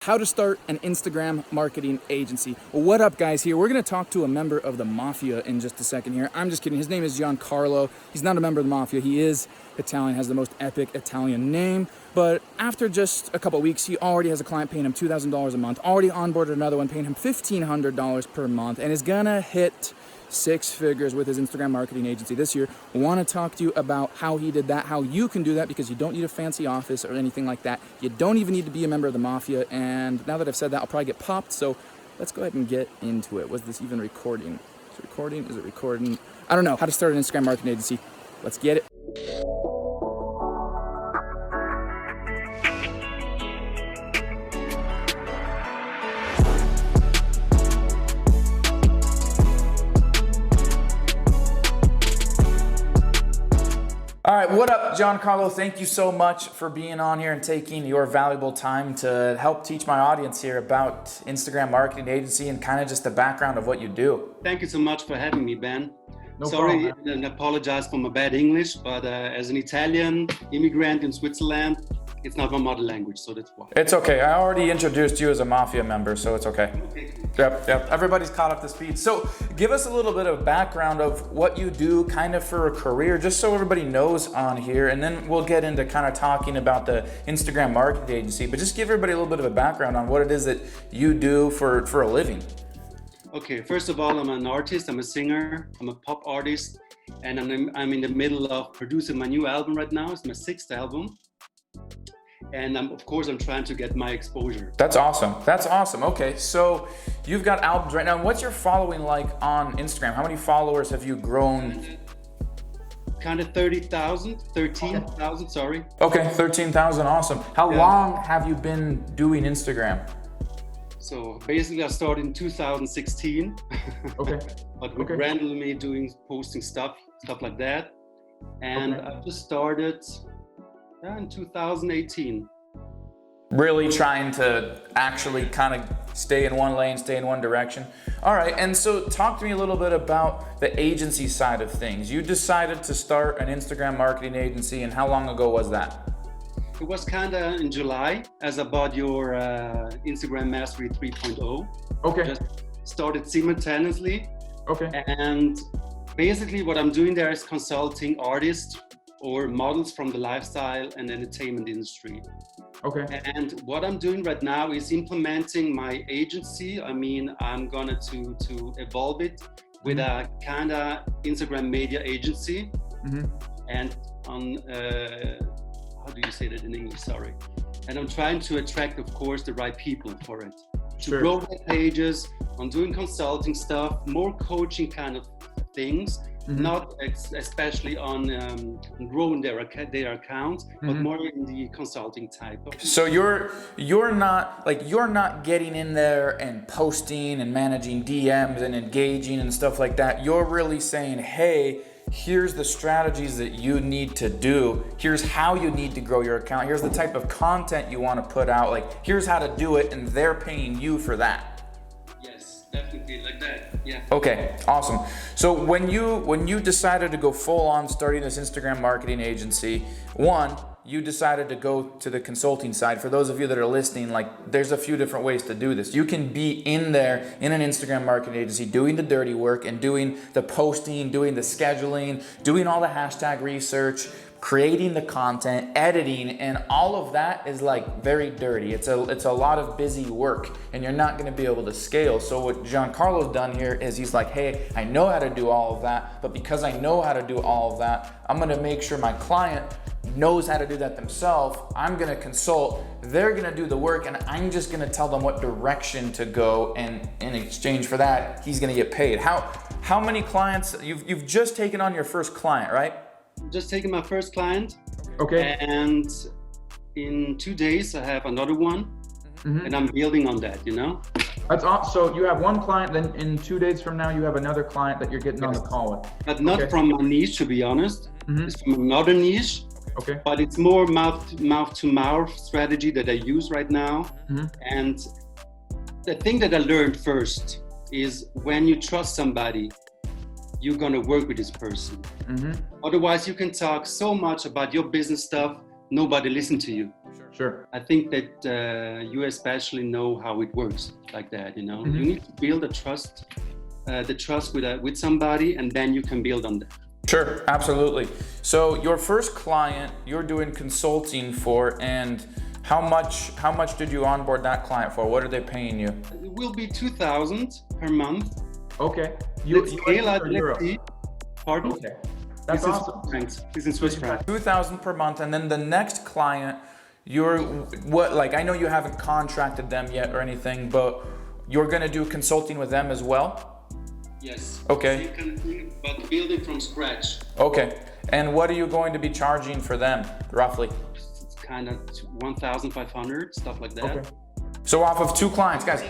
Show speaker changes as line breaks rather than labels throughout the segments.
How to start an Instagram marketing agency. Well, what up, guys? Here we're going to talk to a member of the Mafia in just a second here. I'm just kidding. His name is Giancarlo. He's not a member of the Mafia. He is Italian, has the most epic Italian name. But after just a couple weeks, he already has a client paying him $2,000 a month, already onboarded another one paying him $1,500 per month, and is gonna hit six figures with his Instagram marketing agency this year. Want to talk to you about how he did that, how you can do that, because you don't need a fancy office or anything like that. You don't even need to be a member of the Mafia. And now that I've said that, I'll probably get popped. So let's go ahead and get into it. Was this even recording? Is it recording? Is it recording? I don't know. How to start an Instagram marketing agency. Let's get it. All right, what up, Giancarlo? Thank you so much for being on here and taking your valuable time to help teach my audience here about Instagram marketing agency and kind of just the background of what you do.
Thank you so much for having me, Ben.
No
Sorry
problem.
and apologize for my bad English, but as an Italian immigrant in Switzerland, it's not my mother language, so that's why.
It's okay. I already introduced you as a Mafia member, so it's okay. Yep. Everybody's caught up to speed. So give us a little bit of background of what you do kind of for a career, just so everybody knows on here, and then we'll get into kind of talking about the Instagram marketing agency, but just give everybody a little bit of a background on what it is that you do for a living.
Okay, first of all, I'm an artist, I'm a singer, I'm a pop artist, and I'm in the middle of producing my new album right now. It's my 6th album. And of course, I'm trying to get my exposure.
That's awesome. That's awesome. Okay, so you've got albums right now. What's your following like on Instagram? How many followers have you grown?
Kind of 13,000, sorry.
Okay, 13,000, awesome. How long have you been doing Instagram?
So basically I started in 2016.
Okay.
But with randomly doing, posting stuff like that. And I just started in 2018.
Really trying to actually kind of stay in one lane, stay in one direction. All right, and so talk to me a little bit about the agency side of things. You decided to start an Instagram marketing agency, and how long ago was that?
It was kind of in July, as I bought your Instagram Mastery 3.0.
Okay.
Just started simultaneously.
Okay.
And basically what I'm doing there is consulting artists or models from the lifestyle and entertainment industry.
Okay.
And what I'm doing right now is implementing my agency. I mean, I'm gonna to evolve it with a kind of Instagram media agency. And on, how do you say that in English? Sorry. And I'm trying to attract, of course, the right people for it. To grow their pages, on doing consulting stuff, more coaching kind of things. Not especially on growing their accounts, but more in the consulting type.
So you're not getting in there and posting and managing DMs and engaging and stuff like that. You're really saying, hey, here's the strategies that you need to do. Here's how you need to grow your account. Here's the type of content you want to put out. Like, here's how to do it, and they're paying you for that.
Definitely like that. Yeah.
Okay, awesome. So when you decided to go full on starting this Instagram marketing agency, one, you decided to go to the consulting side. For those of you that are listening, like, there's a few different ways to do this. You can be in there in an Instagram marketing agency doing the dirty work and doing the posting, doing the scheduling, doing all the hashtag research, creating the content, editing, and all of that is like very dirty. It's a lot of busy work, and you're not going to be able to scale. So what Giancarlo's done here is he's like, hey, I know how to do all of that, but because I know how to do all of that, I'm going to make sure my client knows how to do that themselves. I'm going to consult, they're going to do the work, and I'm just going to tell them what direction to go, and in exchange for that, he's going to get paid. How many clients you've just taken on your first client, right?
Just taking my first client.
Okay.
And in 2 days I have another one, and I'm building on that, you know.
That's awesome. So you have one client, then in 2 days from now you have another client that you're getting on the call with.
But not from my niche, to be honest. It's from another niche.
Okay.
But it's more mouth to mouth strategy that I use right now. And the thing that I learned first is when you trust somebody, you're gonna work with this person. Otherwise, you can talk so much about your business stuff, nobody listen to you.
Sure.
I think that you especially know how it works like that. You know, you need to build the trust with somebody, and then you can build on that.
Sure, absolutely. So your first client you're doing consulting for, and how much did you onboard that client for? What are they paying you?
It will be 2,000 per month.
Okay.
Let's see. Pardon?
Okay. That's awesome.
This is Swiss francs.
2,000 per month, and then the next client, I know you haven't contracted them yet or anything, but you're gonna do consulting with them as well?
Yes.
Okay.
Same kind of thing, but build it from scratch.
Okay. And what are you going to be charging for them, roughly?
It's kind of 1,500, stuff like that.
Okay. So off of 2 clients, guys,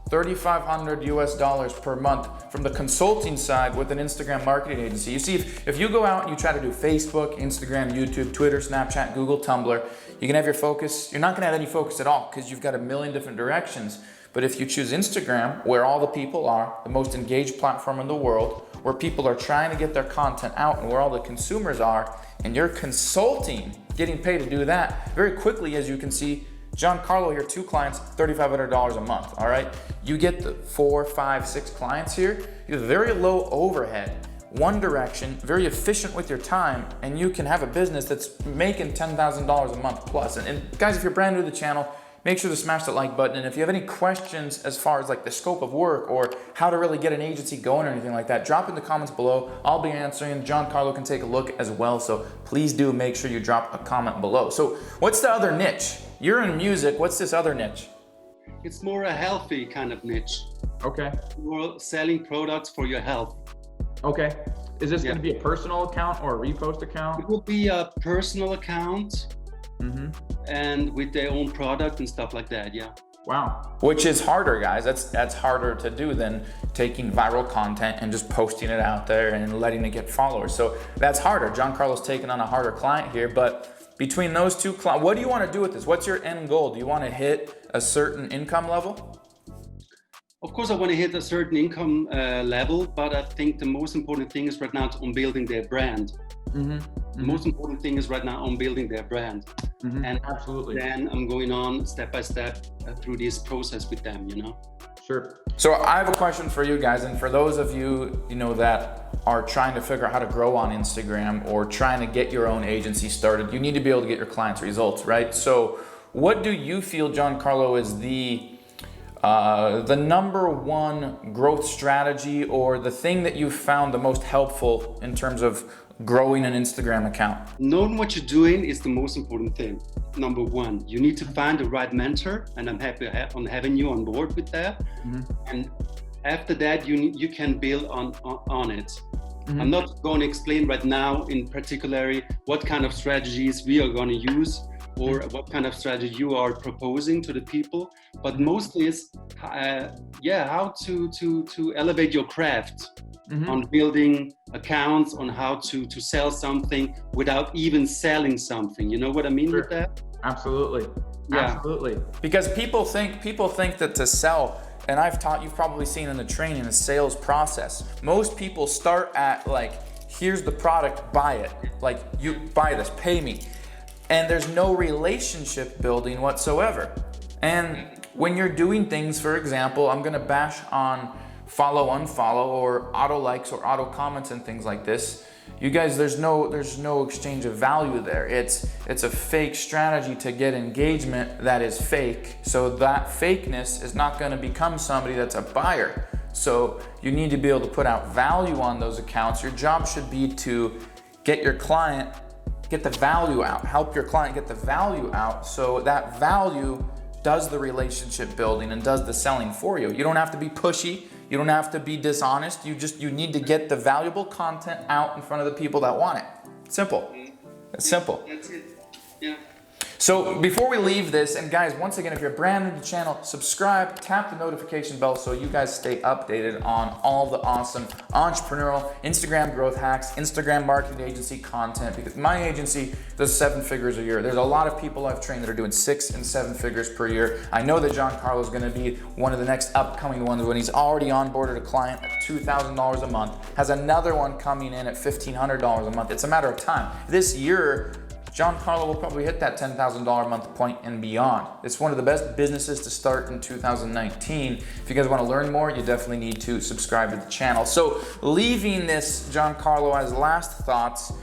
3,500 US dollars per month from the consulting side with an Instagram marketing agency. You see, if you go out and you try to do Facebook, Instagram, YouTube, Twitter, Snapchat, Google, Tumblr, you can have your focus. You're not gonna have any focus at all because you've got a million different directions. But if you choose Instagram, where all the people are, the most engaged platform in the world, where people are trying to get their content out and where all the consumers are, and you're consulting, getting paid to do that, very quickly, as you can see, Giancarlo here, 2 clients, $3,500 a month, all right? You get the 4, 5, 6 clients here, you have very low overhead, one direction, very efficient with your time, and you can have a business that's making $10,000 a month plus. And guys, if you're brand new to the channel, make sure to smash that like button. And if you have any questions as far as like the scope of work or how to really get an agency going or anything like that, drop in the comments below. I'll be answering. Giancarlo can take a look as well. So please do make sure you drop a comment below. So what's the other niche? You're in music. What's this other niche?
It's more a healthy kind of niche.
Okay.
You're selling products for your health.
Okay. Is this going to be a personal account or a repost account?
It will be a personal account. And with their own product and stuff like that, yeah.
Wow. Which is harder, guys. That's harder to do than taking viral content and just posting it out there and letting it get followers. So that's harder. Giancarlo's taking on a harder client here, but between those 2 clients, what do you want to do with this? What's your end goal? Do you want to hit a certain income level?
Of course, I want to hit a certain income level, but I think the most important thing is right now on building their brand. The most important thing is right now on building their brand. And
absolutely.
Then I'm going on step by step through this process with them, you know?
Sure. So I have a question for you guys, and for those of you, that are trying to figure out how to grow on Instagram or trying to get your own agency started, you need to be able to get your clients results, right? So what do you feel, Giancarlo, is the number one growth strategy or the thing that you found the most helpful in terms of growing an Instagram account?
Knowing what you're doing is the most important thing. Number one, you need to find the right mentor, and I'm happy on having you on board with that. And after that, you can build on it. I'm not going to explain right now in particular what kind of strategies we are going to use or what kind of strategy you are proposing to the people, but mostly is how to elevate your craft. On building accounts, on how to sell something without even selling something. You know what I mean with that?
Absolutely.
Yeah.
Absolutely. Because people think that to sell, and you've probably seen in the training, the sales process, most people start at like, here's the product, buy it. Like, you buy this, pay me. And there's no relationship building whatsoever. And when you're doing things, for example, I'm gonna bash on follow, unfollow, or auto likes or auto comments and things like this. You guys, there's no exchange of value there. It's a fake strategy to get engagement that is fake. So that fakeness is not going to become somebody that's a buyer. So you need to be able to put out value on those accounts. Your job should be to get your client, get the value out, help your client get the value out. So that value does the relationship building and does the selling for you. You don't have to be pushy. You don't have to be dishonest. You need to get the valuable content out in front of the people that want it. Simple. It's simple.
That's it. Yeah.
So before we leave this, and guys, once again, if you're brand new to the channel, subscribe, tap the notification bell so you guys stay updated on all the awesome entrepreneurial Instagram growth hacks, Instagram marketing agency content, because my agency does 7 figures a year. There's a lot of people I've trained that are doing 6 and 7 figures per year. I know that Giancarlo is going to be one of the next upcoming ones when he's already onboarded a client at $2,000 a month, has another one coming in at $1,500 a month. It's a matter of time. This year, Giancarlo will probably hit that $10,000 a month point and beyond. It's one of the best businesses to start in 2019. If you guys want to learn more, you definitely need to subscribe to the channel. So leaving this, Giancarlo, as last thoughts,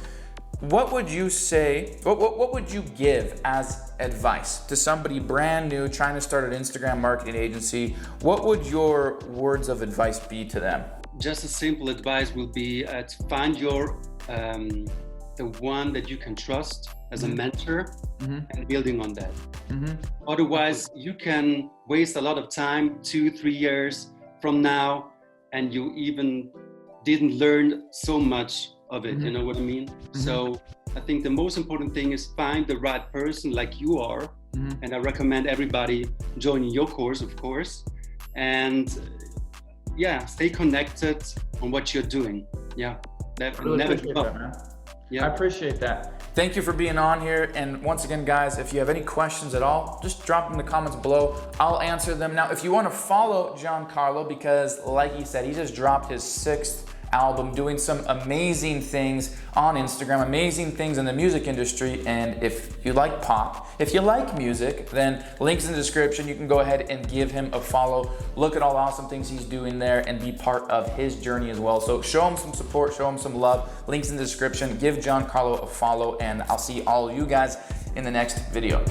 what would you say, what would you give as advice to somebody brand new trying to start an Instagram marketing agency? What would your words of advice be to them?
Just a simple advice will be to find your the one that you can trust as a mentor and building on that. Otherwise, you can waste a lot of time, 2-3 years from now, and you even didn't learn so much of it, you know what I mean? So I think the most important thing is find the right person like you are, and I recommend everybody joining your course, of course, and yeah, stay connected on what you're doing. Yeah, never give up.
I appreciate that. Thank you for being on here. And once again, guys, if you have any questions at all, just drop them in the comments below. I'll answer them. Now, if you want to follow Giancarlo, because like he said, he just dropped his 6th album, doing some amazing things on Instagram, amazing things in the music industry. And if you like pop, if you like music, then links in the description. You can go ahead and give him a follow. Look at all the awesome things he's doing there and be part of his journey as well. So show him some support, show him some love. Links in the description. Give Giancarlo a follow, and I'll see all of you guys in the next video.